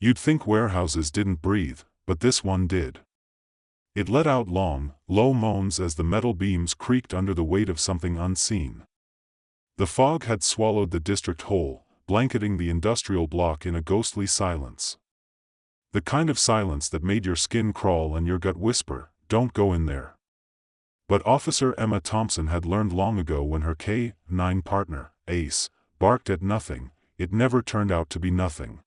You'd think warehouses didn't breathe, but this one did. It let out long, low moans as the metal beams creaked under the weight of something unseen. The fog had swallowed the district whole, blanketing the industrial block in a ghostly silence. The kind of silence that made your skin crawl and your gut whisper, "Don't go in there." But Officer Emma Thompson had learned long ago when her K-9 partner, Ace, barked at nothing, it never turned out to be nothing.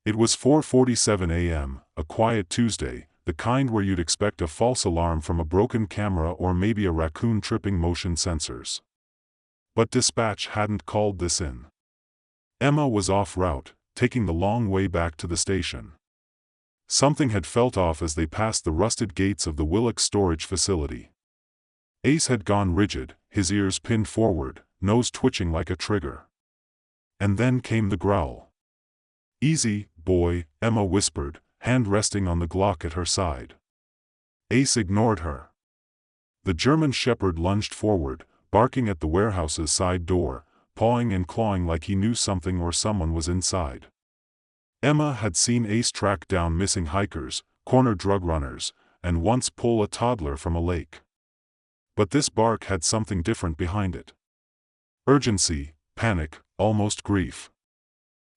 It was 4:47 a.m., a quiet Tuesday, the kind where you'd expect a false alarm from a broken camera or maybe a raccoon tripping motion sensors. But dispatch hadn't called this in. Emma was off route, taking the long way back to the station. Something had felt off as they passed the rusted gates of the Willock storage facility. Ace had gone rigid, his ears pinned forward, nose twitching like a trigger. And then came the growl. "Easy, boy," Emma whispered, hand resting on the Glock at her side. Ace ignored her. The German shepherd lunged forward, barking at the warehouse's side door, pawing and clawing like he knew something or someone was inside. Emma had seen Ace track down missing hikers, corner drug runners, and once pull a toddler from a lake. But this bark had something different behind it. Urgency, panic, almost grief.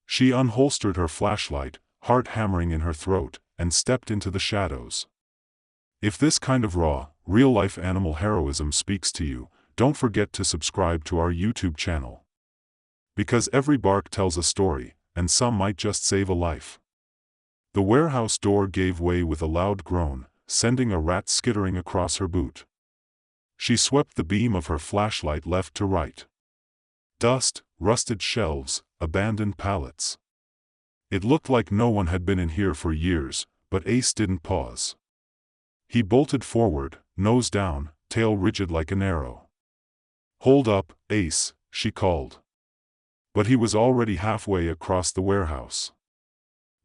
She unholstered her flashlight, heart hammering in her throat, and stepped into the shadows. If this kind of raw, real-life animal heroism speaks to you, don't forget to subscribe to our YouTube channel. Because every bark tells a story, and some might just save a life. The warehouse door gave way with a loud groan, sending a rat skittering across her boot. She swept the beam of her flashlight left to right. Dust, rusted shelves, abandoned pallets. It looked like no one had been in here for years, but Ace didn't pause. He bolted forward, nose down, tail rigid like an arrow. "Hold up, Ace," she called. But he was already halfway across the warehouse.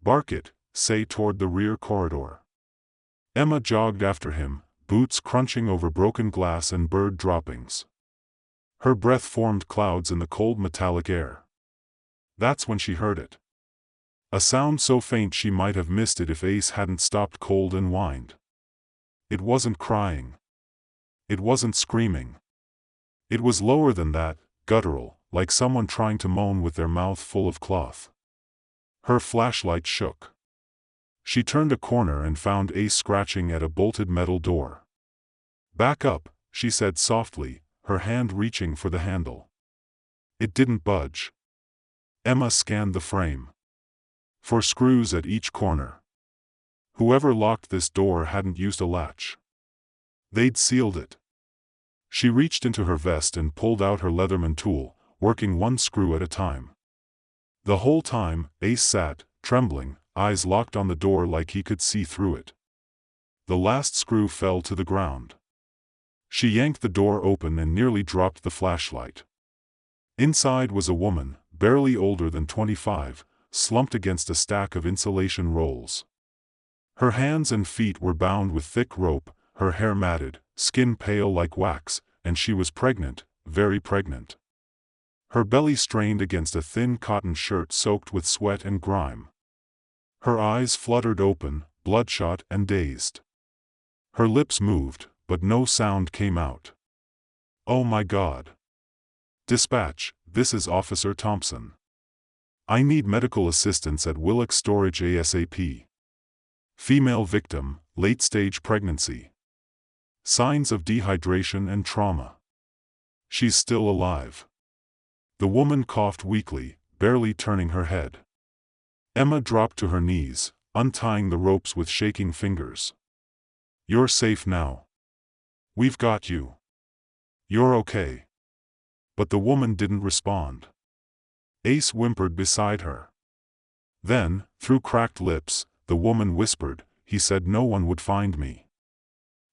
"Bark it," say toward the rear corridor. Emma jogged after him, boots crunching over broken glass and bird droppings. Her breath formed clouds in the cold metallic air. That's when she heard it. A sound so faint she might have missed it if Ace hadn't stopped cold and whined. It wasn't crying. It wasn't screaming. It was lower than that, guttural, like someone trying to moan with their mouth full of cloth. Her flashlight shook. She turned a corner and found Ace scratching at a bolted metal door. "Back up," she said softly, her hand reaching for the handle. It didn't budge. Emma scanned the frame. For screws at each corner. Whoever locked this door hadn't used a latch. They'd sealed it. She reached into her vest and pulled out her Leatherman tool, working one screw at a time. The whole time, Ace sat, trembling, eyes locked on the door like he could see through it. The last screw fell to the ground. She yanked the door open and nearly dropped the flashlight. Inside was a woman, barely older than 25, slumped against a stack of insulation rolls. Her hands and feet were bound with thick rope, her hair matted, skin pale like wax, and she was pregnant, very pregnant. Her belly strained against a thin cotton shirt soaked with sweat and grime. Her eyes fluttered open, bloodshot and dazed. Her lips moved, but no sound came out. "Oh my God. Dispatch, this is Officer Thompson. I need medical assistance at Willock Storage ASAP. Female victim, late-stage pregnancy. Signs of dehydration and trauma. She's still alive." The woman coughed weakly, barely turning her head. Emma dropped to her knees, untying the ropes with shaking fingers. "You're safe now. We've got you. You're okay." But the woman didn't respond. Ace whimpered beside her. Then, through cracked lips, the woman whispered, "He said no one would find me."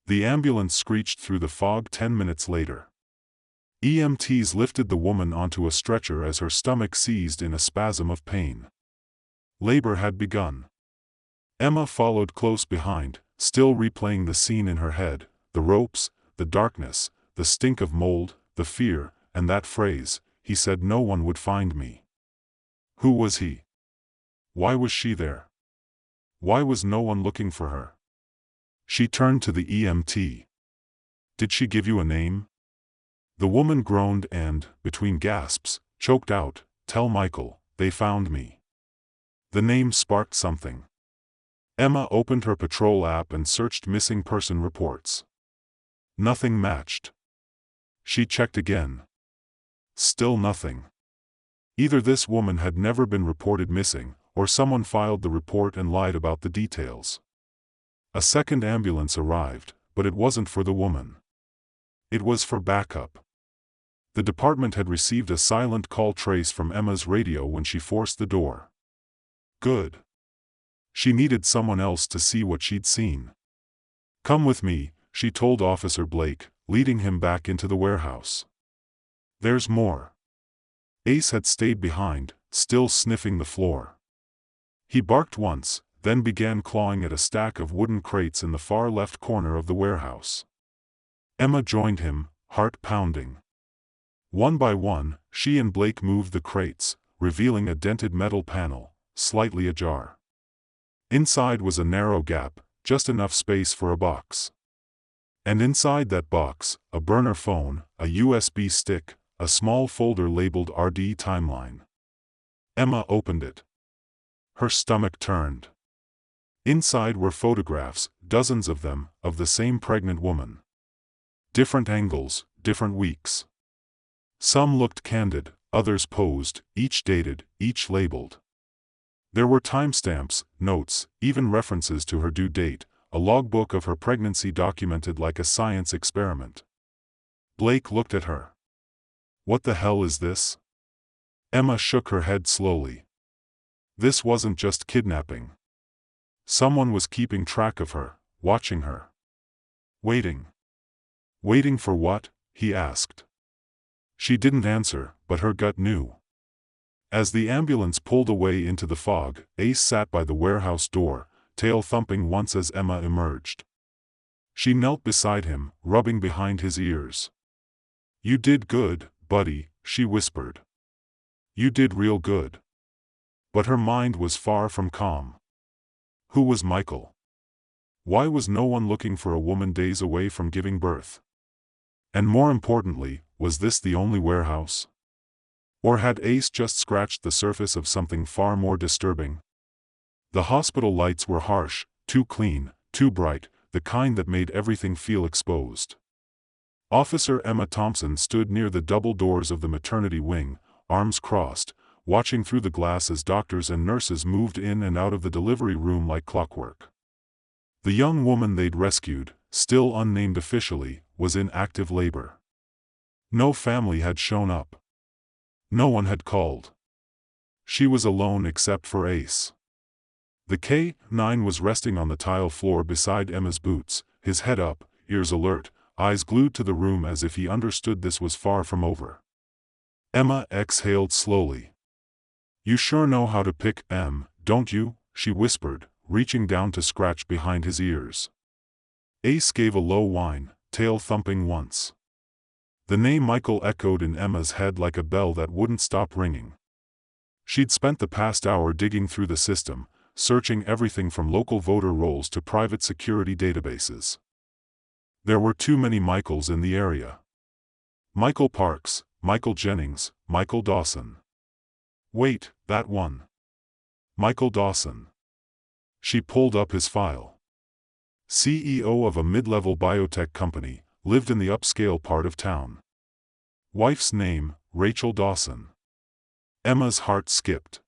The ambulance screeched through the fog 10 minutes later. EMTs lifted the woman onto a stretcher as her stomach seized in a spasm of pain. Labor had begun. Emma followed close behind, still replaying the scene in her head, the ropes, the darkness, the stink of mold, the fear, and that phrase, "He said no one would find me." Who was he? Why was she there? Why was no one looking for her? She turned to the EMT. Did she give you a name? The woman groaned and, between gasps, choked out, Tell Michael, they found me. The name sparked something. Emma opened her patrol app and searched missing person reports. Nothing matched. She checked again. Still nothing. Either this woman had never been reported missing, or someone filed the report and lied about the details. A second ambulance arrived, but it wasn't for the woman. It was for backup. The department had received a silent call trace from Emma's radio when she forced the door. Good. She needed someone else to see what she'd seen. Come with me, she told Officer Blake, leading him back into the warehouse. There's more. Ace had stayed behind, still sniffing the floor. He barked once, then began clawing at a stack of wooden crates in the far left corner of the warehouse. Emma joined him, heart pounding. One by one, she and Blake moved the crates, revealing a dented metal panel, slightly ajar. Inside was a narrow gap, just enough space for a box. And inside that box, a burner phone, a USB stick, a small folder labeled RD Timeline. Emma opened it. Her stomach turned. Inside were photographs, dozens of them, of the same pregnant woman. Different angles, different weeks. Some looked candid, others posed, each dated, each labeled. There were timestamps, notes, even references to her due date, a logbook of her pregnancy documented like a science experiment. Blake looked at her. What the hell is this? Emma shook her head slowly. This wasn't just kidnapping. Someone was keeping track of her, watching her. Waiting. Waiting for what? He asked. She didn't answer, but her gut knew. As the ambulance pulled away into the fog, Ace sat by the warehouse door, tail thumping once as Emma emerged. She knelt beside him, rubbing behind his ears. You did good, buddy, she whispered. You did real good. But her mind was far from calm. Who was Michael? Why was no one looking for a woman days away from giving birth? And more importantly, was this the only warehouse? Or had Ace just scratched the surface of something far more disturbing? The hospital lights were harsh, too clean, too bright, the kind that made everything feel exposed. Officer Emma Thompson stood near the double doors of the maternity wing, arms crossed, watching through the glass as doctors and nurses moved in and out of the delivery room like clockwork. The young woman they'd rescued, still unnamed officially, was in active labor. No family had shown up. No one had called. She was alone except for Ace. The K-9 was resting on the tile floor beside Emma's boots, his head up, ears alert, eyes glued to the room as if he understood this was far from over. Emma exhaled slowly. You sure know how to pick, Em, don't you? She whispered, reaching down to scratch behind his ears. Ace gave a low whine, tail thumping once. The name Michael echoed in Emma's head like a bell that wouldn't stop ringing. She'd spent the past hour digging through the system, searching everything from local voter rolls to private security databases. There were too many Michaels in the area. Michael Parks, Michael Jennings, Michael Dawson. Wait, that one. Michael Dawson. She pulled up his file. CEO of a mid-level biotech company, lived in the upscale part of town. Wife's name, Rachel Dawson. Emma's heart skipped.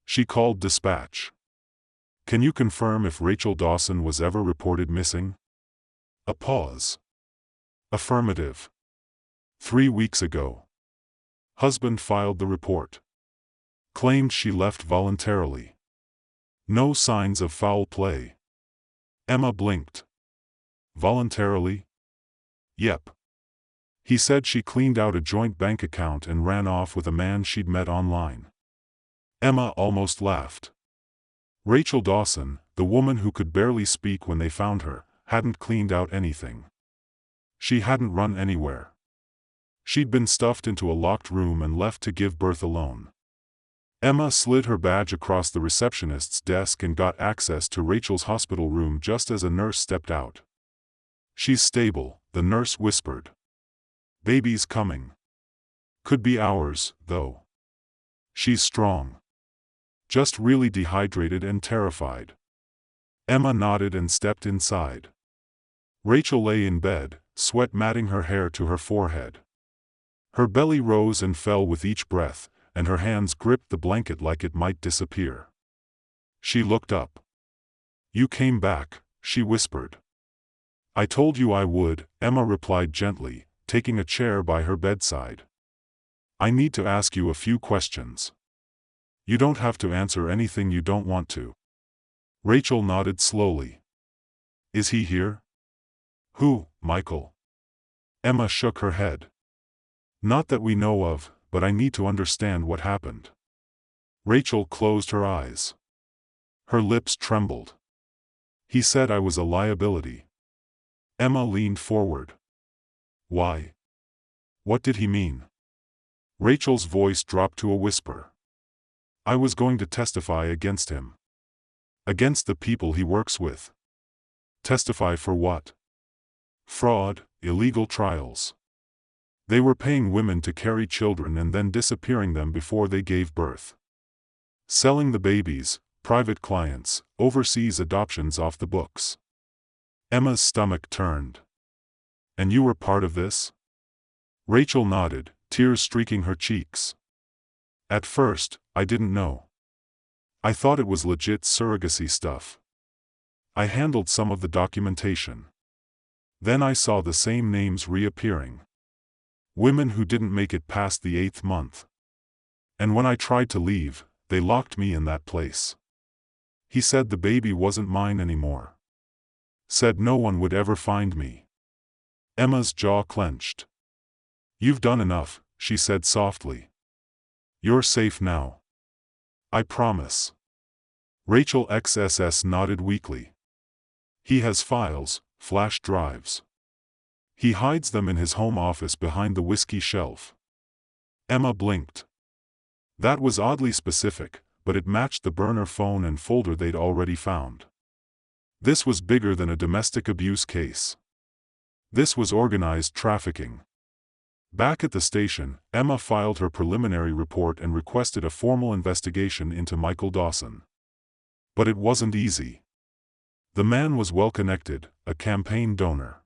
She called dispatch. Can you confirm if Rachel Dawson was ever reported missing? A pause. Affirmative. 3 weeks ago. Husband filed the report. Claimed she left voluntarily. No signs of foul play. Emma blinked. Voluntarily? Yep. He said she cleaned out a joint bank account and ran off with a man she'd met online. Emma almost laughed. Rachel Dawson, the woman who could barely speak when they found her, hadn't cleaned out anything. She hadn't run anywhere. She'd been stuffed into a locked room and left to give birth alone. Emma slid her badge across the receptionist's desk and got access to Rachel's hospital room just as a nurse stepped out. "She's stable," the nurse whispered. "Baby's coming. Could be hours, though. She's strong. Just really dehydrated and terrified." Emma nodded and stepped inside. Rachel lay in bed, sweat matting her hair to her forehead. Her belly rose and fell with each breath, and her hands gripped the blanket like it might disappear. She looked up. "You came back," she whispered. "I told you I would," Emma replied gently, taking a chair by her bedside. "I need to ask you a few questions. You don't have to answer anything you don't want to." Rachel nodded slowly. "Is he here?" "Who, Michael?" Emma shook her head. "Not that we know of, but I need to understand what happened." Rachel closed her eyes. Her lips trembled. "He said I was a liability." Emma leaned forward. "Why? What did he mean?" Rachel's voice dropped to a whisper. "I was going to testify against him. Against the people he works with." "Testify for what?" "Fraud, illegal trials. They were paying women to carry children and then disappearing them before they gave birth. Selling the babies, private clients, overseas adoptions off the books." Emma's stomach turned. "And you were part of this?" Rachel nodded, tears streaking her cheeks. "At first, I didn't know. I thought it was legit surrogacy stuff. I handled some of the documentation. Then I saw the same names reappearing. Women who didn't make it past the 8th month. And when I tried to leave, they locked me in that place. He said the baby wasn't mine anymore. Said no one would ever find me." Emma's jaw clenched. "You've done enough," she said softly. "You're safe now. I promise." Rachel XSS nodded weakly. "He has files, flash drives. He hides them in his home office behind the whiskey shelf." Emma blinked. That was oddly specific, but it matched the burner phone and folder they'd already found. This was bigger than a domestic abuse case. This was organized trafficking. Back at the station, Emma filed her preliminary report and requested a formal investigation into Michael Dawson. But it wasn't easy. The man was well-connected, a campaign donor.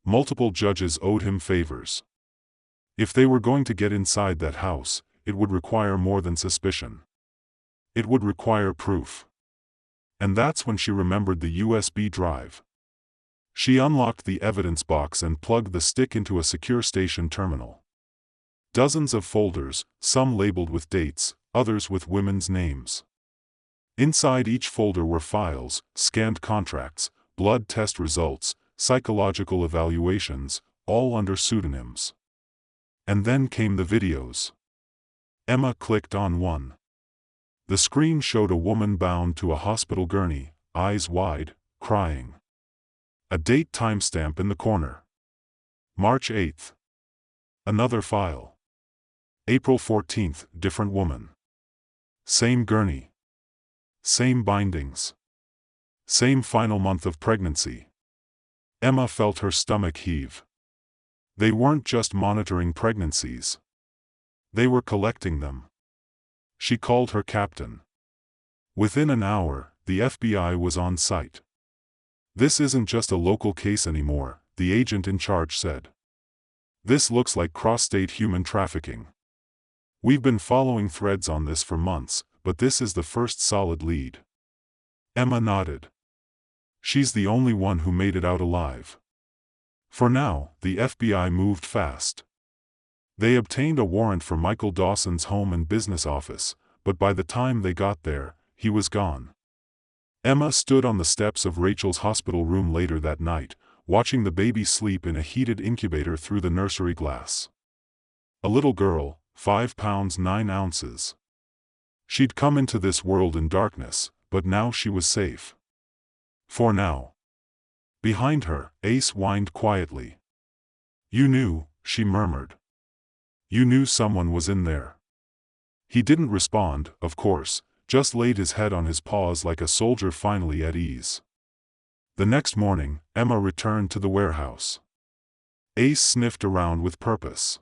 Multiple judges owed him favors. If they were going to get inside that house, it would require more than suspicion. It would require proof. And that's when she remembered the USB drive. She unlocked the evidence box and plugged the stick into a secure station terminal. Dozens of folders, some labeled with dates, others with women's names. Inside each folder were files, scanned contracts, blood test results, psychological evaluations, all under pseudonyms. And then came the videos. Emma clicked on one. The screen showed a woman bound to a hospital gurney, eyes wide, crying. A date timestamp in the corner. March 8th. Another file. April 14th, different woman. Same gurney. Same bindings. Same final month of pregnancy. Emma felt her stomach heave. They weren't just monitoring pregnancies. They were collecting them. She called her captain. Within an hour, the FBI was on site. "This isn't just a local case anymore," the agent in charge said. "This looks like cross-state human trafficking. We've been following threads on this for months, but this is the first solid lead." Emma nodded. She's the only one who made it out alive. For now, the FBI moved fast. They obtained a warrant for Michael Dawson's home and business office, but by the time they got there, he was gone. Emma stood on the steps of Rachel's hospital room later that night, watching the baby sleep in a heated incubator through the nursery glass. A little girl, 5 pounds 9 ounces. She'd come into this world in darkness, but now she was safe. For now. Behind her, Ace whined quietly. "You knew," she murmured. "You knew someone was in there." He didn't respond, of course, just laid his head on his paws like a soldier finally at ease. The next morning, Emma returned to the warehouse. Ace sniffed around with purpose.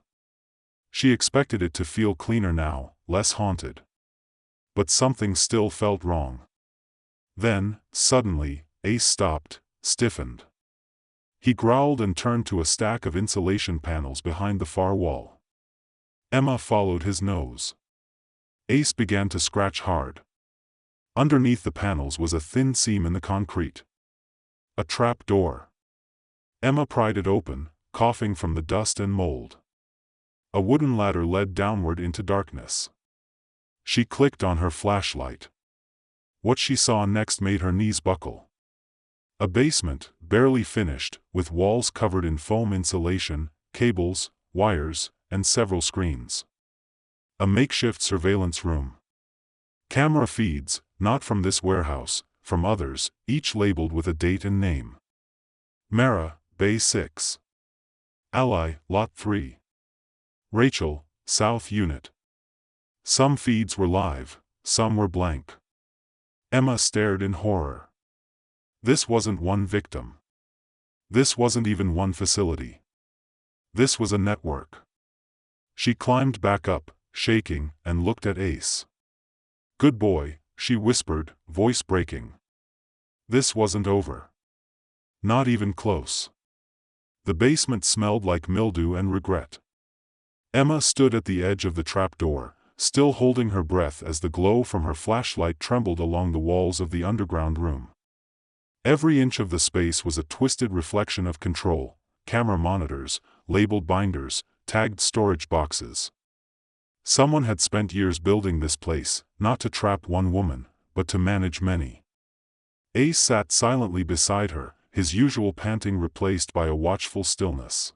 She expected it to feel cleaner now, less haunted. But something still felt wrong. Then, suddenly, Ace stopped, stiffened. He growled and turned to a stack of insulation panels behind the far wall. Emma followed his nose. Ace began to scratch hard. Underneath the panels was a thin seam in the concrete. A trap door. Emma pried it open, coughing from the dust and mold. A wooden ladder led downward into darkness. She clicked on her flashlight. What she saw next made her knees buckle. A basement, barely finished, with walls covered in foam insulation, cables, wires, and several screens. A makeshift surveillance room. Camera feeds, not from this warehouse, from others, each labeled with a date and name. Mara, Bay 6. Ally, Lot 3. Rachel, South Unit. Some feeds were live, some were blank. Emma stared in horror. This wasn't one victim. This wasn't even one facility. This was a network. She climbed back up, shaking, and looked at Ace. "Good boy," she whispered, voice breaking. This wasn't over. Not even close. The basement smelled like mildew and regret. Emma stood at the edge of the trapdoor, still holding her breath as the glow from her flashlight trembled along the walls of the underground room. Every inch of the space was a twisted reflection of control: camera monitors, labeled binders, tagged storage boxes. Someone had spent years building this place, not to trap one woman, but to manage many. Ace sat silently beside her, his usual panting replaced by a watchful stillness.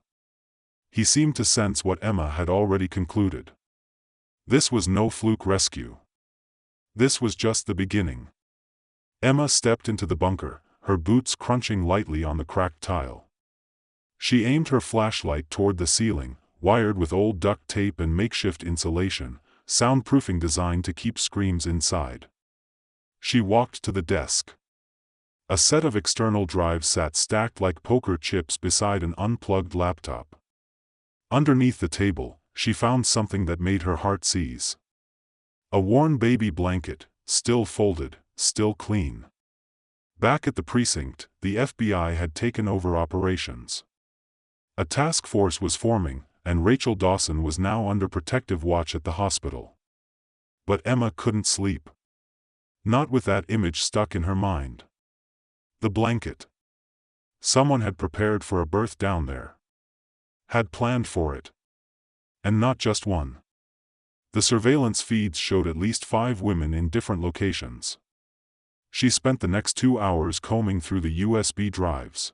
He seemed to sense what Emma had already concluded. This was no fluke rescue. This was just the beginning. Emma stepped into the bunker, her boots crunching lightly on the cracked tile. She aimed her flashlight toward the ceiling, wired with old duct tape and makeshift insulation, soundproofing designed to keep screams inside. She walked to the desk. A set of external drives sat stacked like poker chips beside an unplugged laptop. Underneath the table, she found something that made her heart seize. A worn baby blanket, still folded, still clean. Back at the precinct, the FBI had taken over operations. A task force was forming, and Rachel Dawson was now under protective watch at the hospital. But Emma couldn't sleep. Not with that image stuck in her mind. The blanket. Someone had prepared for a birth down there. Had planned for it. And not just one. The surveillance feeds showed at least 5 women in different locations. She spent the next 2 hours combing through the USB drives.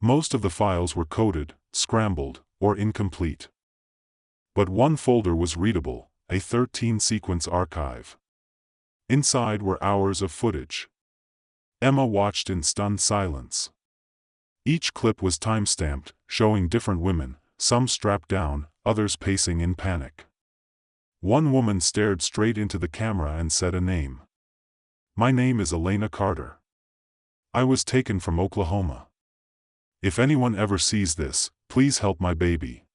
Most of the files were coded, scrambled, or incomplete. But one folder was readable, a 13-sequence archive. Inside were hours of footage. Emma watched in stunned silence. Each clip was time-stamped, showing different women, some strapped down, others pacing in panic. One woman stared straight into the camera and said a name. "My name is Elena Carter. I was taken from Oklahoma. If anyone ever sees this, please help my baby."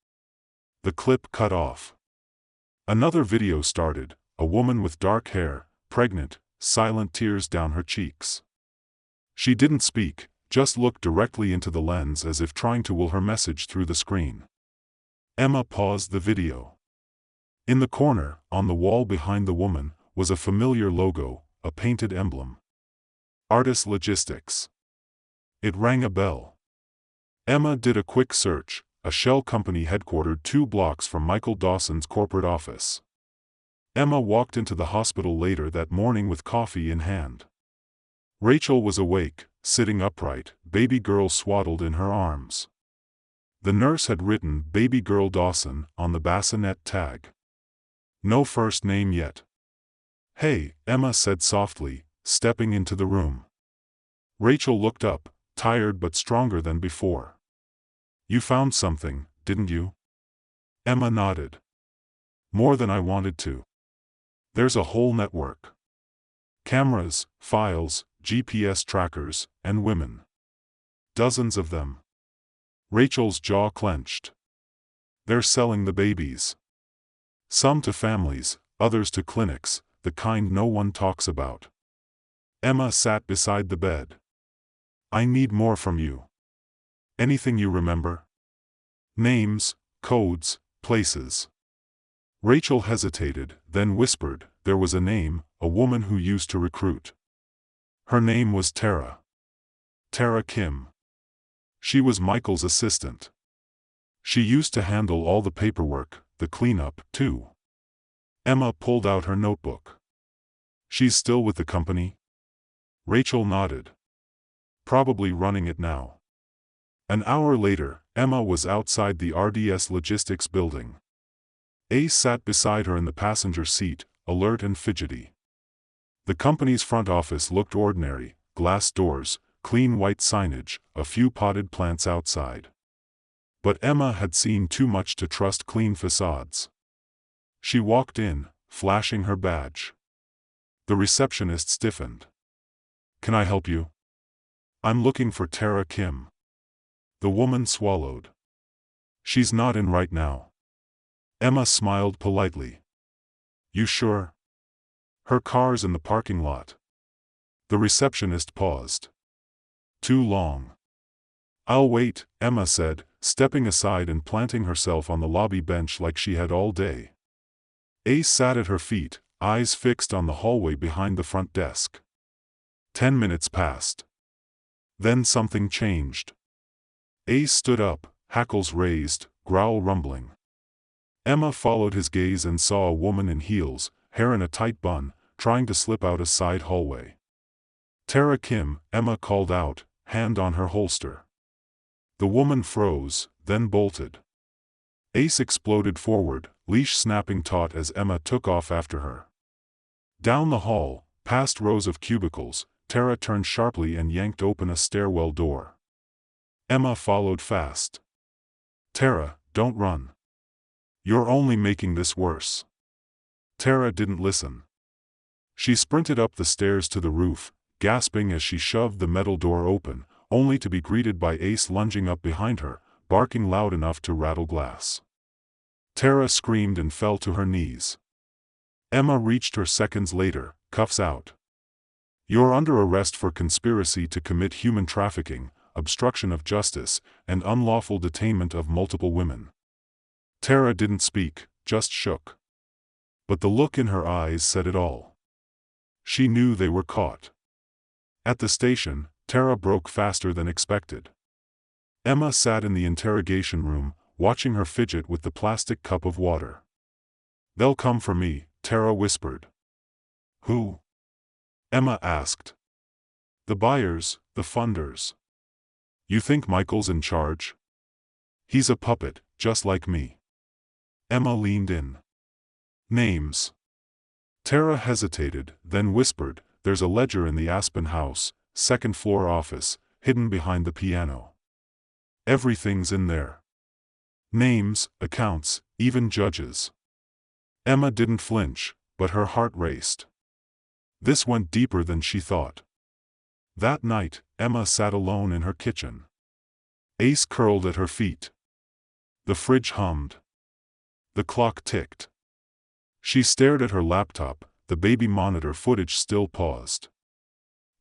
The clip cut off. Another video started, a woman with dark hair, pregnant, silent tears down her cheeks. She didn't speak, just looked directly into the lens as if trying to will her message through the screen. Emma paused the video. In the corner, on the wall behind the woman, was a familiar logo, a painted emblem. Artis Logistics. It rang a bell. Emma did a quick search, a shell company headquartered 2 blocks from Michael Dawson's corporate office. Emma walked into the hospital later that morning with coffee in hand. Rachel was awake, sitting upright, baby girl swaddled in her arms. The nurse had written "Baby Girl Dawson" on the bassinet tag. No first name yet. "Hey," Emma said softly, stepping into the room. Rachel looked up, tired but stronger than before. "You found something, didn't you?" Emma nodded. "More than I wanted to." There's a whole network. Cameras, files, GPS trackers, and women. Dozens of them. Rachel's jaw clenched. They're selling the babies. Some to families, others to clinics, the kind no one talks about. Emma sat beside the bed. I need more from you. Anything you remember? Names, codes, places. Rachel hesitated, then whispered, there was a name, a woman who used to recruit. Her name was Tara. Tara Kim. She was Michael's assistant. She used to handle all the paperwork, the cleanup, too. Emma pulled out her notebook. She's still with the company? Rachel nodded. Probably running it now. An hour later, Emma was outside the RDS Logistics building. Ace sat beside her in the passenger seat, alert and fidgety. The company's front office looked ordinary, glass doors, clean white signage, a few potted plants outside. But Emma had seen too much to trust clean facades. She walked in, flashing her badge. The receptionist stiffened. Can I help you? I'm looking for Tara Kim. The woman swallowed. She's not in right now. Emma smiled politely. You sure? Her car's in the parking lot. The receptionist paused. Too long. I'll wait, Emma said, stepping aside and planting herself on the lobby bench like she had all day. Ace sat at her feet, eyes fixed on the hallway behind the front desk. 10 minutes passed. Then something changed. Ace stood up, hackles raised, growl rumbling. Emma followed his gaze and saw a woman in heels, hair in a tight bun, trying to slip out a side hallway. Tara Kim, Emma called out, hand on her holster. The woman froze, then bolted. Ace exploded forward, leash snapping taut as Emma took off after her. Down the hall, past rows of cubicles, Tara turned sharply and yanked open a stairwell door. Emma followed fast. Tara, don't run. You're only making this worse. Tara didn't listen. She sprinted up the stairs to the roof, gasping as she shoved the metal door open, only to be greeted by Ace lunging up behind her, barking loud enough to rattle glass. Tara screamed and fell to her knees. Emma reached her seconds later, cuffs out. You're under arrest for conspiracy to commit human trafficking, obstruction of justice, and unlawful detainment of multiple women. Tara didn't speak, just shook. But the look in her eyes said it all. She knew they were caught. At the station, Tara broke faster than expected. Emma sat in the interrogation room, watching her fidget with the plastic cup of water. They'll come for me, Tara whispered. Who? Emma asked. The buyers, the funders. You think Michael's in charge? He's a puppet, just like me. Emma leaned in. Names. Tara hesitated, then whispered, there's a ledger in the Aspen house, second-floor office, hidden behind the piano. Everything's in there. Names, accounts, even judges. Emma didn't flinch, but her heart raced. This went deeper than she thought. That night, Emma sat alone in her kitchen. Ace curled at her feet. The fridge hummed. The clock ticked. She stared at her laptop, the baby monitor footage still paused.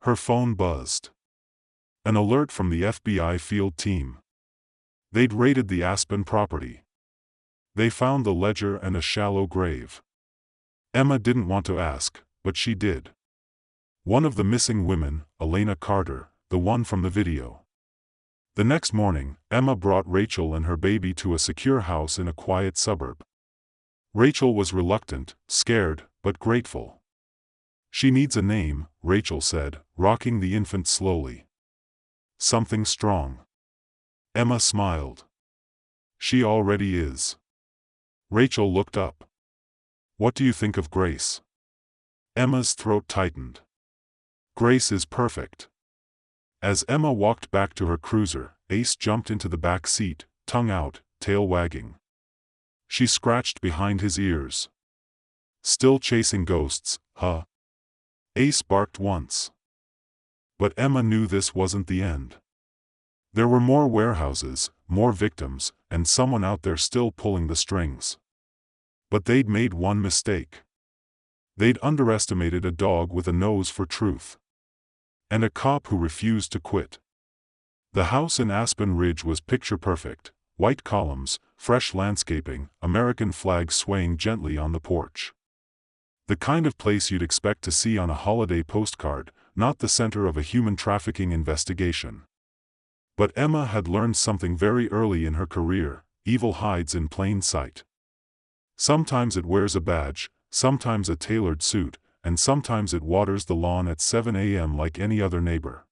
Her phone buzzed. An alert from the FBI field team. They'd raided the Aspen property. They found the ledger and a shallow grave. Emma didn't want to ask, but she did. One of the missing women, Elena Carter, the one from the video. The next morning, Emma brought Rachel and her baby to a secure house in a quiet suburb. Rachel was reluctant, scared, but grateful. She needs a name, Rachel said, rocking the infant slowly. Something strong. Emma smiled. She already is. Rachel looked up. What do you think of Grace? Emma's throat tightened. Grace is perfect. As Emma walked back to her cruiser, Ace jumped into the back seat, tongue out, tail wagging. She scratched behind his ears. Still chasing ghosts, huh? Ace barked once. But Emma knew this wasn't the end. There were more warehouses, more victims, and someone out there still pulling the strings. But they'd made one mistake. They'd underestimated a dog with a nose for truth. And a cop who refused to quit. The house in Aspen Ridge was picture-perfect: white columns, fresh landscaping, American flags swaying gently on the porch. The kind of place you'd expect to see on a holiday postcard, not the center of a human trafficking investigation. But Emma had learned something very early in her career: evil hides in plain sight. Sometimes it wears a badge, sometimes a tailored suit, and sometimes it waters the lawn at 7 a.m. like any other neighbor.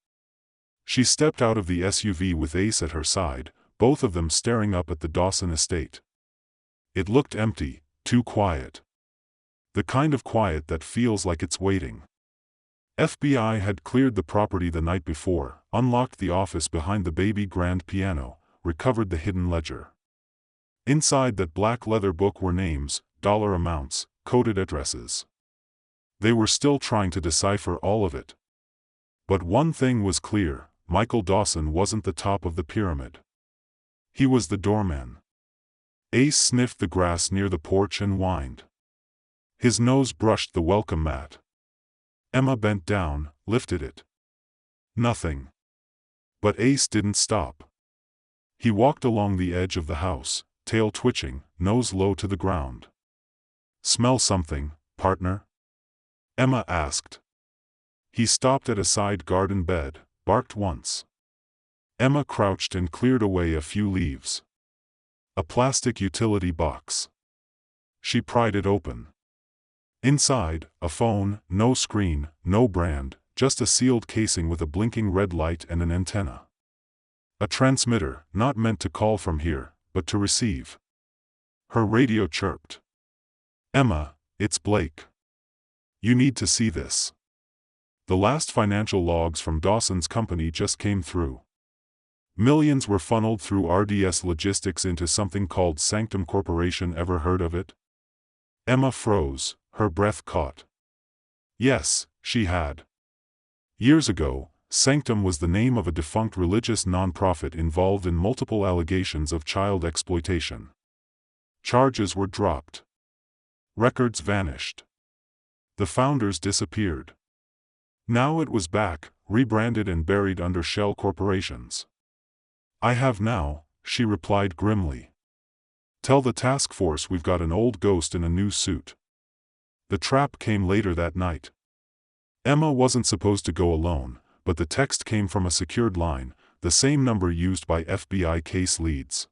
She stepped out of the SUV with Ace at her side, both of them staring up at the Dawson estate. It looked empty, too quiet. The kind of quiet that feels like it's waiting. FBI had cleared the property the night before, unlocked the office behind the baby grand piano, recovered the hidden ledger. Inside that black leather book were names, dollar amounts, coded addresses. They were still trying to decipher all of it. But one thing was clear: Michael Dawson wasn't the top of the pyramid. He was the doorman. Ace sniffed the grass near the porch and whined. His nose brushed the welcome mat. Emma bent down, lifted it. Nothing. But Ace didn't stop. He walked along the edge of the house, tail twitching, nose low to the ground. "Smell something, partner?" Emma asked. He stopped at a side garden bed, barked once. Emma crouched and cleared away a few leaves. A plastic utility box. She pried it open. Inside, a phone, no screen, no brand, just a sealed casing with a blinking red light and an antenna. A transmitter, not meant to call from here, but to receive. Her radio chirped. "Emma, it's Blake. You need to see this." The last financial logs from Dawson's company just came through. Millions were funneled through RDS Logistics into something called Sanctum Corporation. Ever heard of it? Emma froze, her breath caught. Yes, she had. Years ago, Sanctum was the name of a defunct religious nonprofit involved in multiple allegations of child exploitation. Charges were dropped. Records vanished. The founders disappeared. Now it was back, rebranded and buried under shell corporations. "I have now," she replied grimly. "Tell the task force we've got an old ghost in a new suit." The trap came later that night. Emma wasn't supposed to go alone, but the text came from a secured line, the same number used by FBI case leads.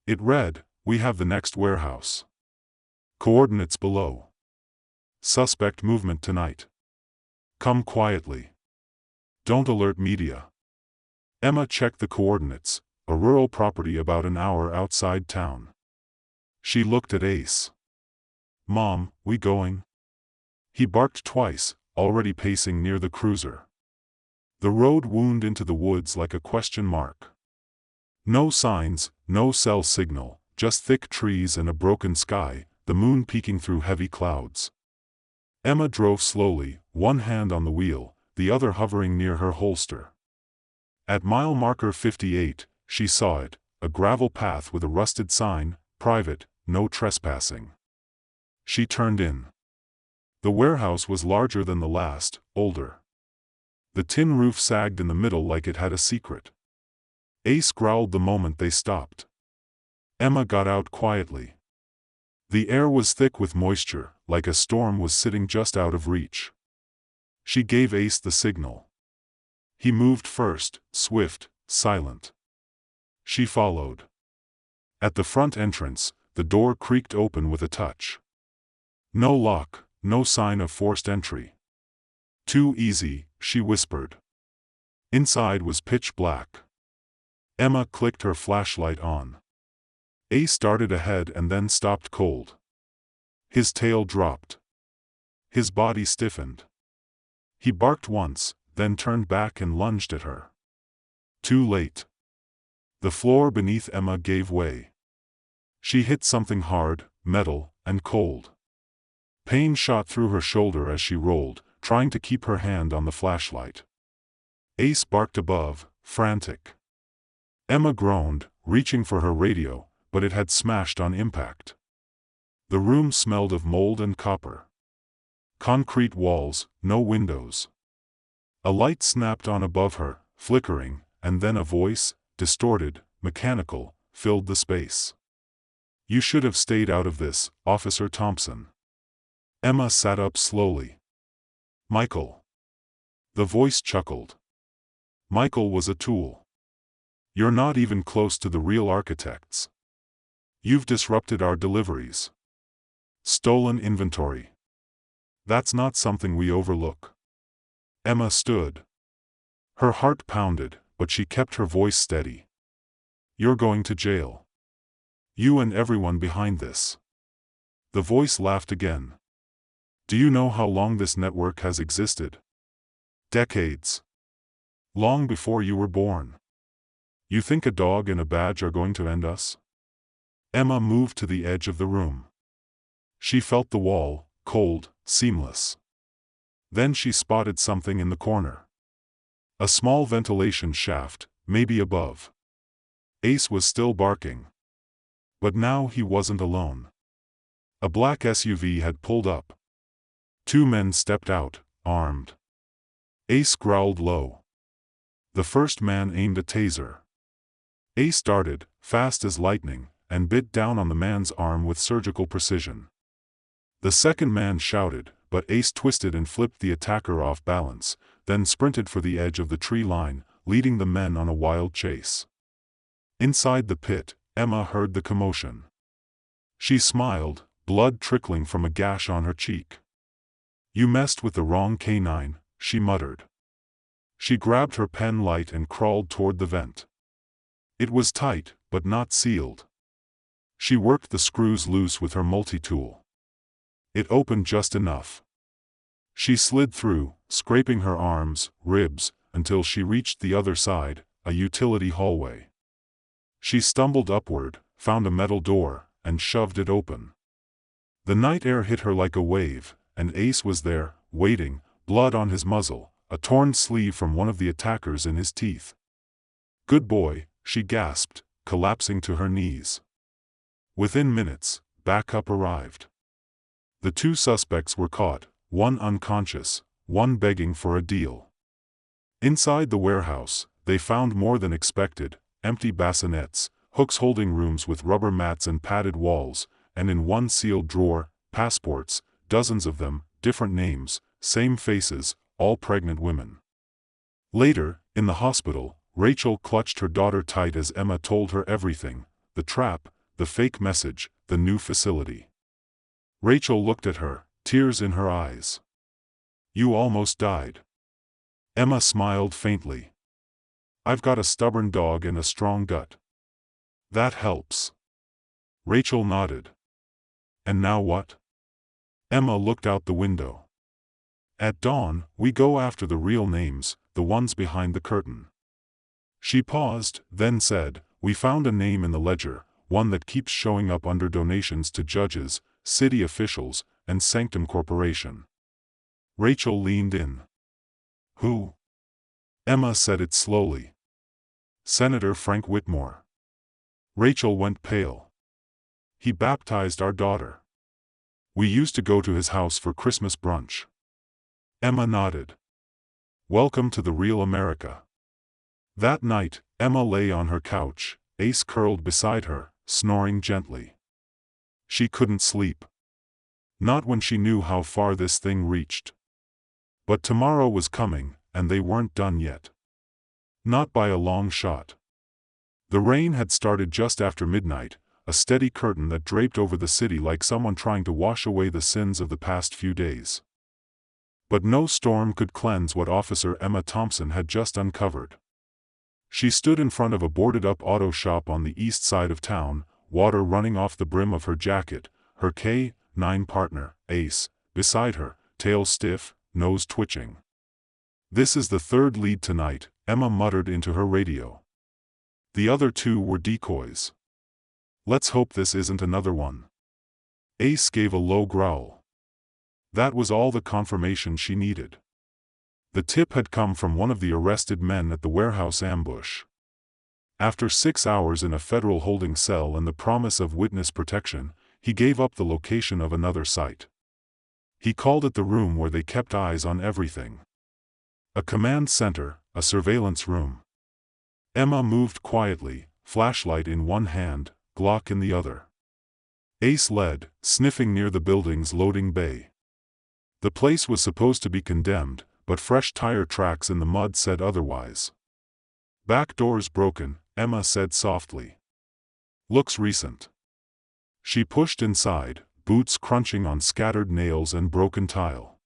It read, "We have the next warehouse. Coordinates below. Suspect movement tonight. Come quietly. Don't alert media." Emma checked the coordinates: a rural property about an hour outside town. She looked at Ace. "Mom, we going?" He barked twice, already pacing near the cruiser. The road wound into the woods like a question mark. No signs, no cell signal, just thick trees and a broken sky, the moon peeking through heavy clouds. Emma drove slowly, one hand on the wheel, the other hovering near her holster. At mile marker 58, she saw it, a gravel path with a rusted sign, "Private, no trespassing." She turned in. The warehouse was larger than the last, older. The tin roof sagged in the middle like it had a secret. Ace growled the moment they stopped. Emma got out quietly. The air was thick with moisture, like a storm was sitting just out of reach. She gave Ace the signal. He moved first, swift, silent. She followed. At the front entrance, the door creaked open with a touch. No lock, no sign of forced entry. "Too easy," she whispered. Inside was pitch black. Emma clicked her flashlight on. Ace darted ahead and then stopped cold. His tail dropped. His body stiffened. He barked once, then turned back and lunged at her. Too late. The floor beneath Emma gave way. She hit something hard, metal, and cold. Pain shot through her shoulder as she rolled, trying to keep her hand on the flashlight. Ace barked above, frantic. Emma groaned, reaching for her radio, but it had smashed on impact. The room smelled of mold and copper. Concrete walls, no windows. A light snapped on above her, flickering, and then a voice, distorted, mechanical, filled the space. "You should have stayed out of this, Officer Thompson." Emma sat up slowly. "Michael." The voice chuckled. "Michael was a tool. You're not even close to the real architects. You've disrupted our deliveries. Stolen inventory. That's not something we overlook." Emma stood. Her heart pounded, but she kept her voice steady. "You're going to jail. You and everyone behind this." The voice laughed again. "Do you know how long this network has existed? Decades. Long before you were born. You think a dog and a badge are going to end us?" Emma moved to the edge of the room. She felt the wall, cold, seamless. Then she spotted something in the corner. A small ventilation shaft, maybe above. Ace was still barking. But now he wasn't alone. A black SUV had pulled up. 2 men stepped out, armed. Ace growled low. The first man aimed a taser. Ace darted, fast as lightning, and bit down on the man's arm with surgical precision. The second man shouted, but Ace twisted and flipped the attacker off balance, then sprinted for the edge of the tree line, leading the men on a wild chase. Inside the pit, Emma heard the commotion. She smiled, blood trickling from a gash on her cheek. "You messed with the wrong canine," she muttered. She grabbed her pen light and crawled toward the vent. It was tight, but not sealed. She worked the screws loose with her multi-tool. It opened just enough. She slid through, scraping her arms, ribs, until she reached the other side, a utility hallway. She stumbled upward, found a metal door, and shoved it open. The night air hit her like a wave, and Ace was there, waiting, blood on his muzzle, a torn sleeve from one of the attackers in his teeth. "Good boy," she gasped, collapsing to her knees. Within minutes, backup arrived. The 2 suspects were caught, one unconscious, one begging for a deal. Inside the warehouse, they found more than expected: empty bassinets, hooks holding rooms with rubber mats and padded walls, and in one sealed drawer, passports, dozens of them, different names, same faces, all pregnant women. Later, in the hospital, Rachel clutched her daughter tight as Emma told her everything: the trap, the fake message, the new facility. Rachel looked at her, tears in her eyes. "You almost died." Emma smiled faintly. "I've got a stubborn dog and a strong gut. That helps." Rachel nodded. "And now what?" Emma looked out the window. "At dawn, we go after the real names, the ones behind the curtain." She paused, then said, "We found a name in the ledger, one that keeps showing up under donations to judges, city officials, and Sanctum Corporation." Rachel leaned in. "Who?" Emma said it slowly. "Senator Frank Whitmore." Rachel went pale. "He baptized our daughter. We used to go to his house for Christmas brunch." Emma nodded. "Welcome to the real America." That night, Emma lay on her couch, Ace curled beside her, snoring gently. She couldn't sleep. Not when she knew how far this thing reached. But tomorrow was coming, and they weren't done yet. Not by a long shot. The rain had started just after midnight, a steady curtain that draped over the city like someone trying to wash away the sins of the past few days. But no storm could cleanse what Officer Emma Thompson had just uncovered. She stood in front of a boarded-up auto shop on the east side of town, water running off the brim of her jacket, her K-9 partner, Ace, beside her, tail stiff, nose twitching. "This is the 3rd lead tonight," Emma muttered into her radio. "The other 2 were decoys. Let's hope this isn't another one." Ace gave a low growl. That was all the confirmation she needed. The tip had come from one of the arrested men at the warehouse ambush. After 6 hours in a federal holding cell and the promise of witness protection, he gave up the location of another site. He called it the room where they kept eyes on everything. A command center, a surveillance room. Emma moved quietly, flashlight in one hand, Glock in the other. Ace led, sniffing near the building's loading bay. The place was supposed to be condemned, but fresh tire tracks in the mud said otherwise. Back doors broken, Emma said softly. Looks recent. She pushed inside, boots crunching on scattered nails and broken tile.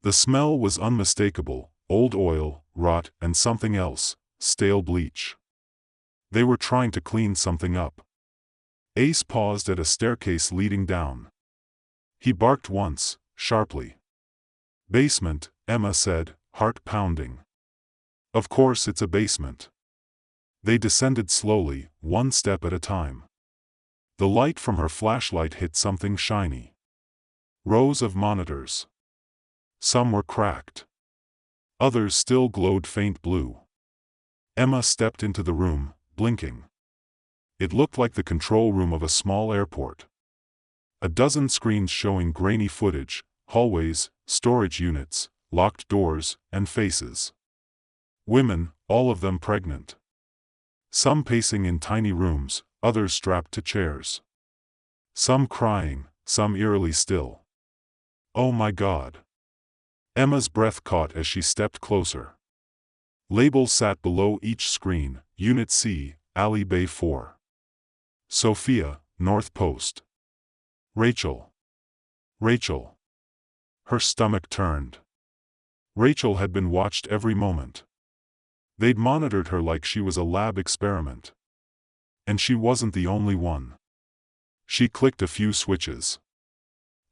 The smell was unmistakable, old oil, rot, and something else, stale bleach. They were trying to clean something up. Ace paused at a staircase leading down. He barked once, sharply. Basement, Emma said, heart pounding. Of course it's a basement. They descended slowly, one step at a time. The light from her flashlight hit something shiny. Rows of monitors. Some were cracked. Others still glowed faint blue. Emma stepped into the room, blinking. It looked like the control room of a small airport. A dozen screens showing grainy footage, hallways, storage units, locked doors, and faces. Women, all of them pregnant. Some pacing in tiny rooms, others strapped to chairs. Some crying, some eerily still. Oh my God. Emma's breath caught as she stepped closer. Labels sat below each screen, Unit C, Alley Bay 4. Sophia, North Post. Rachel. Rachel. Her stomach turned. Rachel had been watched every moment. They'd monitored her like she was a lab experiment. And she wasn't the only one. She clicked a few switches.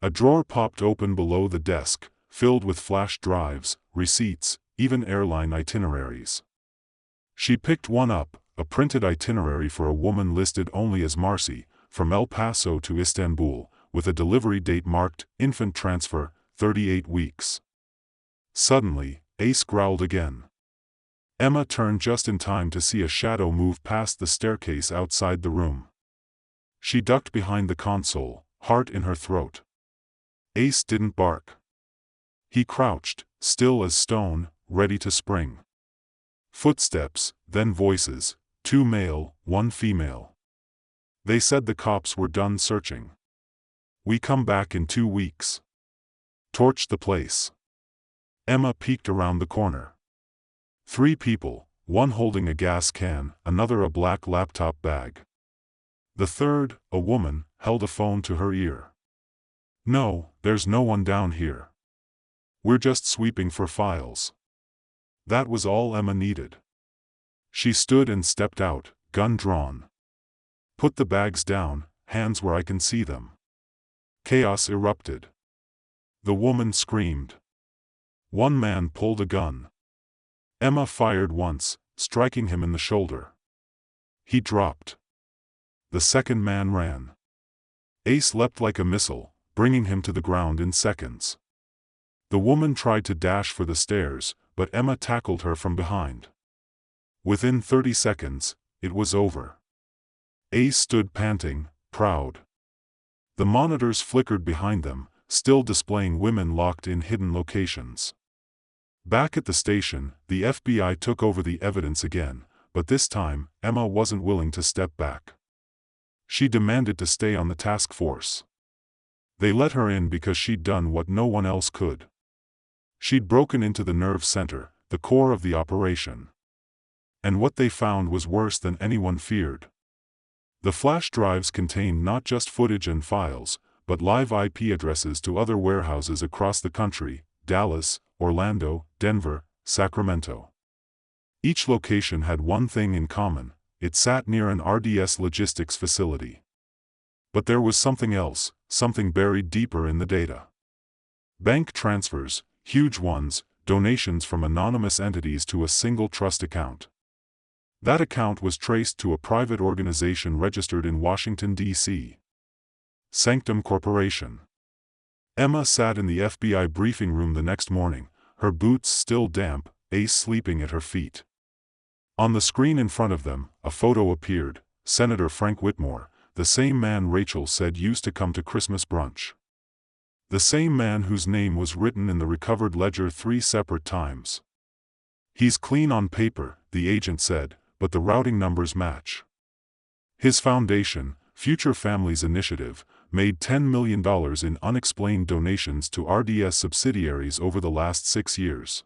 A drawer popped open below the desk, filled with flash drives, receipts, even airline itineraries. She picked one up, a printed itinerary for a woman listed only as Marcy, from El Paso to Istanbul, with a delivery date marked, infant transfer, 38 weeks. Suddenly, Ace growled again. Emma turned just in time to see a shadow move past the staircase outside the room. She ducked behind the console, heart in her throat. Ace didn't bark. He crouched, still as stone, ready to spring. Footsteps, then voices, 2 male, 1 female. They said the cops were done searching. We come back in 2 weeks. Torch the place. Emma peeked around the corner. 3 people, one holding a gas can, another a black laptop bag. The third, a woman, held a phone to her ear. No, there's no one down here. We're just sweeping for files. That was all Emma needed. She stood and stepped out, gun drawn. Put the bags down, hands where I can see them. Chaos erupted. The woman screamed. One man pulled a gun. Emma fired once, striking him in the shoulder. He dropped. The second man ran. Ace leapt like a missile, bringing him to the ground in seconds. The woman tried to dash for the stairs, but Emma tackled her from behind. Within 30 seconds, it was over. Ace stood panting, proud. The monitors flickered behind them, still displaying women locked in hidden locations. Back at the station, the FBI took over the evidence again, but this time, Emma wasn't willing to step back. She demanded to stay on the task force. They let her in because she'd done what no one else could. She'd broken into the nerve center, the core of the operation. And what they found was worse than anyone feared. The flash drives contained not just footage and files, but live IP addresses to other warehouses across the country: Dallas, Orlando, Denver, Sacramento. Each location had one thing in common: it sat near an RDS logistics facility. But there was something else, something buried deeper in the data. Bank transfers, huge ones, donations from anonymous entities to a single trust account. That account was traced to a private organization registered in Washington, D.C. Sanctum Corporation. Emma sat in the FBI briefing room the next morning, her boots still damp, Ace sleeping at her feet. On the screen in front of them, a photo appeared, Senator Frank Whitmore, the same man Rachel said used to come to Christmas brunch. The same man whose name was written in the recovered ledger 3 separate times. He's clean on paper, the agent said, but the routing numbers match. His foundation, Future Families Initiative, made $10 million in unexplained donations to RDS subsidiaries over the last 6 years.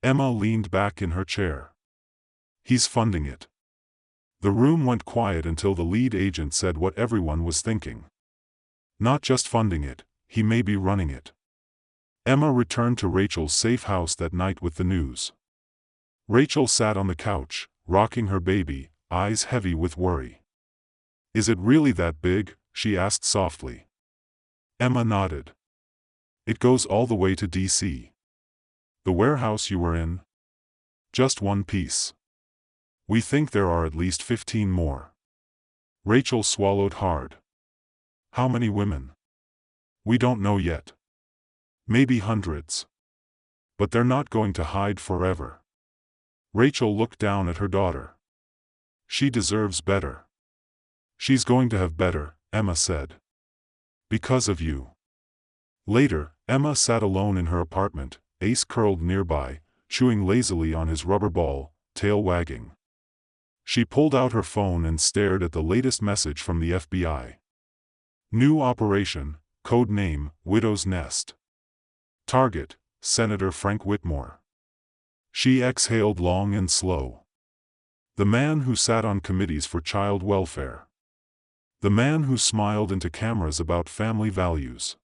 Emma leaned back in her chair. He's funding it. The room went quiet until the lead agent said what everyone was thinking. Not just funding it, he may be running it. Emma returned to Rachel's safe house that night with the news. Rachel sat on the couch, rocking her baby, eyes heavy with worry. "Is it really that big?" she asked softly. Emma nodded. "It goes all the way to D.C. The warehouse you were in? Just one piece. We think there are at least 15 more." Rachel swallowed hard. "How many women?" "We don't know yet. Maybe hundreds. But they're not going to hide forever." Rachel looked down at her daughter. "She deserves better." "She's going to have better," Emma said. "Because of you." Later, Emma sat alone in her apartment, Ace curled nearby, chewing lazily on his rubber ball, tail wagging. She pulled out her phone and stared at the latest message from the FBI. New operation, code name, Widow's Nest. Target, Senator Frank Whitmore. She exhaled long and slow. The man who sat on committees for child welfare. The man who smiled into cameras about family values.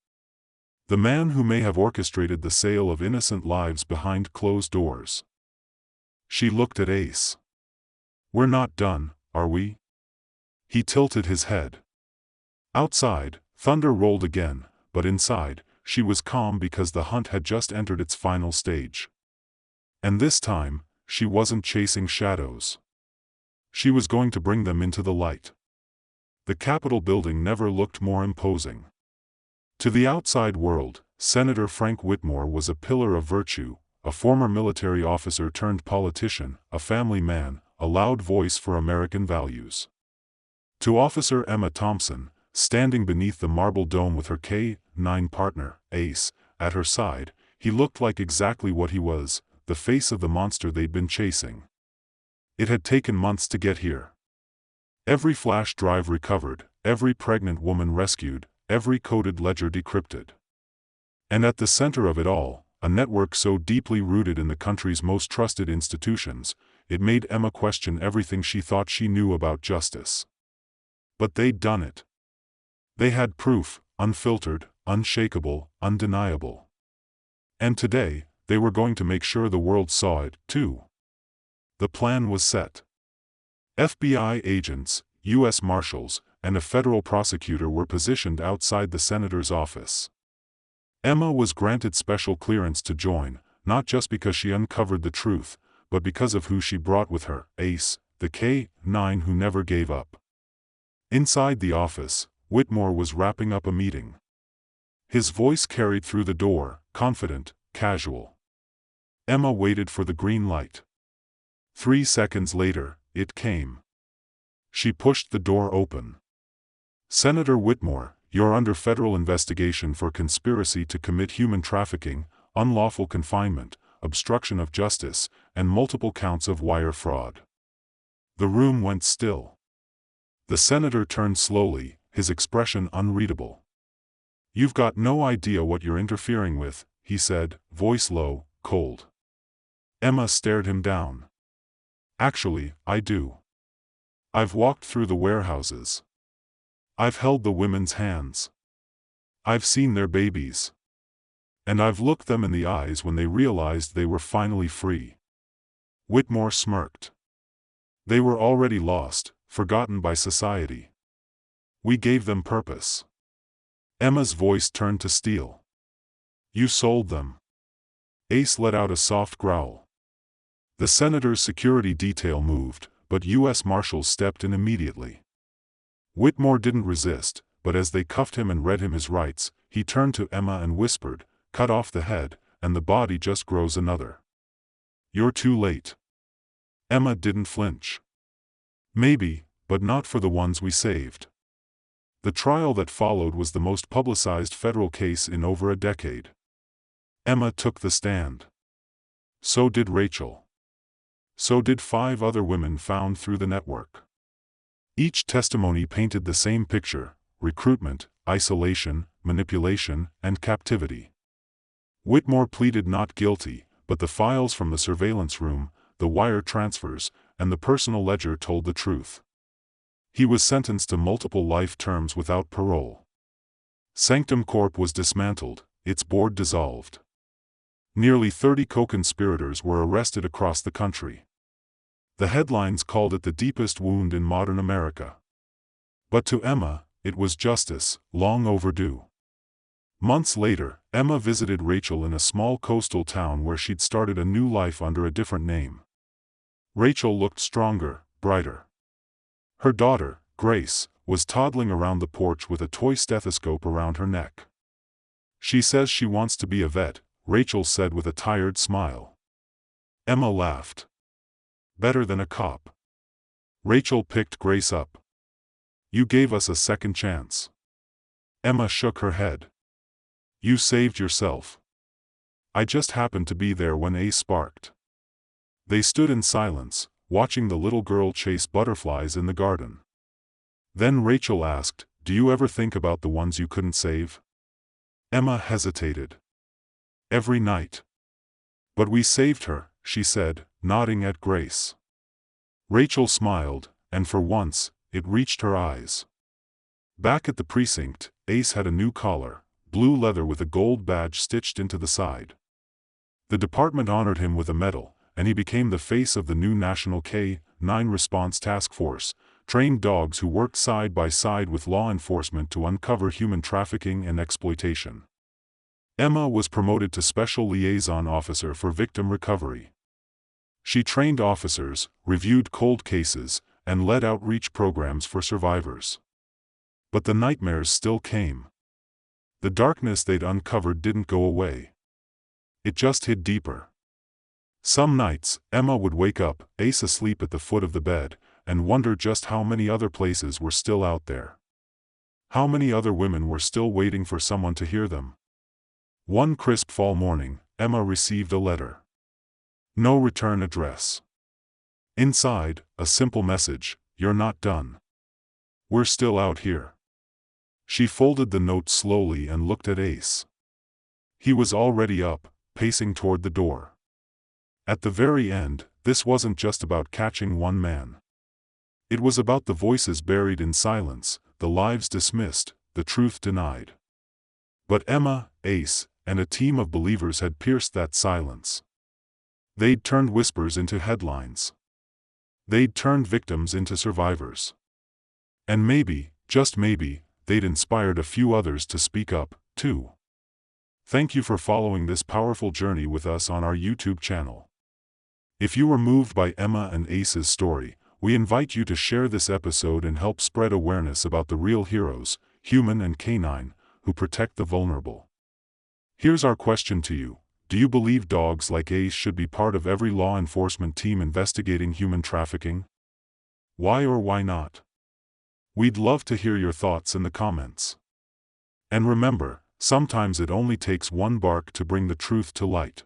The man who may have orchestrated the sale of innocent lives behind closed doors. She looked at Ace. "We're not done, are we?" He tilted his head. Outside, thunder rolled again, but inside, she was calm because the hunt had just entered its final stage. And this time, she wasn't chasing shadows. She was going to bring them into the light. The Capitol building never looked more imposing. To the outside world, Senator Frank Whitmore was a pillar of virtue, a former military officer turned politician, a family man, a loud voice for American values. To Officer Emma Thompson, standing beneath the marble dome with her K-9 partner, Ace, at her side, he looked like exactly what he was, the face of the monster they'd been chasing. It had taken months to get here. Every flash drive recovered, every pregnant woman rescued, every coded ledger decrypted. And at the center of it all, a network so deeply rooted in the country's most trusted institutions, it made Emma question everything she thought she knew about justice. But they'd done it. They had proof, unfiltered, unshakable, undeniable. And today, they were going to make sure the world saw it, too. The plan was set. FBI agents, U.S. Marshals, and a federal prosecutor were positioned outside the senator's office. Emma was granted special clearance to join, not just because she uncovered the truth, but because of who she brought with her, Ace, the K-9 who never gave up. Inside the office, Whitmore was wrapping up a meeting. His voice carried through the door, confident, casual. Emma waited for the green light. 3 seconds later, it came. She pushed the door open. "Senator Whitmore, you're under federal investigation for conspiracy to commit human trafficking, unlawful confinement, obstruction of justice, and multiple counts of wire fraud." The room went still. The senator turned slowly, his expression unreadable. "You've got no idea what you're interfering with," he said, voice low, cold. Emma stared him down. "Actually, I do. I've walked through the warehouses. I've held the women's hands. I've seen their babies. And I've looked them in the eyes when they realized they were finally free." Whitmore smirked. "They were already lost, forgotten by society. We gave them purpose." Emma's voice turned to steel. "You sold them." Ace let out a soft growl. The senator's security detail moved, but U.S. Marshals stepped in immediately. Whitmore didn't resist, but as they cuffed him and read him his rights, he turned to Emma and whispered, "Cut off the head, and the body just grows another. You're too late." Emma didn't flinch. "Maybe, but not for the ones we saved." The trial that followed was the most publicized federal case in over a decade. Emma took the stand. So did Rachel. So did 5 other women found through the network. Each testimony painted the same picture: recruitment, isolation, manipulation, and captivity. Whitmore pleaded not guilty, but the files from the surveillance room, the wire transfers, and the personal ledger told the truth. He was sentenced to multiple life terms without parole. Sanctum Corp was dismantled, its board dissolved. Nearly 30 co-conspirators were arrested across the country. The headlines called it the deepest wound in modern America. But to Emma, it was justice, long overdue. Months later, Emma visited Rachel in a small coastal town where she'd started a new life under a different name. Rachel looked stronger, brighter. Her daughter, Grace, was toddling around the porch with a toy stethoscope around her neck. "She says she wants to be a vet," Rachel said with a tired smile. Emma laughed. "Better than a cop." Rachel picked Grace up. "You gave us a second chance." Emma shook her head. "You saved yourself. I just happened to be there when Ace sparked." They stood in silence, watching the little girl chase butterflies in the garden. Then Rachel asked, "Do you ever think about the ones you couldn't save?" Emma hesitated. "Every night. But we saved her," she said, nodding at Grace. Rachel smiled, and for once, it reached her eyes. Back at the precinct, Ace had a new collar, blue leather with a gold badge stitched into the side. The department honored him with a medal, and he became the face of the new National K-9 Response Task Force, trained dogs who worked side by side with law enforcement to uncover human trafficking and exploitation. Emma was promoted to Special Liaison Officer for Victim Recovery. She trained officers, reviewed cold cases, and led outreach programs for survivors. But the nightmares still came. The darkness they'd uncovered didn't go away. It just hid deeper. Some nights, Emma would wake up, Ace asleep at the foot of the bed, and wonder just how many other places were still out there. How many other women were still waiting for someone to hear them. One crisp fall morning, Emma received a letter. No return address. Inside, a simple message: "You're not done. We're still out here." She folded the note slowly and looked at Ace. He was already up, pacing toward the door. At the very end, this wasn't just about catching one man. It was about the voices buried in silence, the lives dismissed, the truth denied. But Emma, Ace, and a team of believers had pierced that silence. They'd turned whispers into headlines. They'd turned victims into survivors. And maybe, just maybe, they'd inspired a few others to speak up, too. Thank you for following this powerful journey with us on our YouTube channel. If you were moved by Emma and Ace's story, we invite you to share this episode and help spread awareness about the real heroes, human and canine, who protect the vulnerable. Here's our question to you. Do you believe dogs like Ace should be part of every law enforcement team investigating human trafficking? Why or why not? We'd love to hear your thoughts in the comments. And remember, sometimes it only takes one bark to bring the truth to light.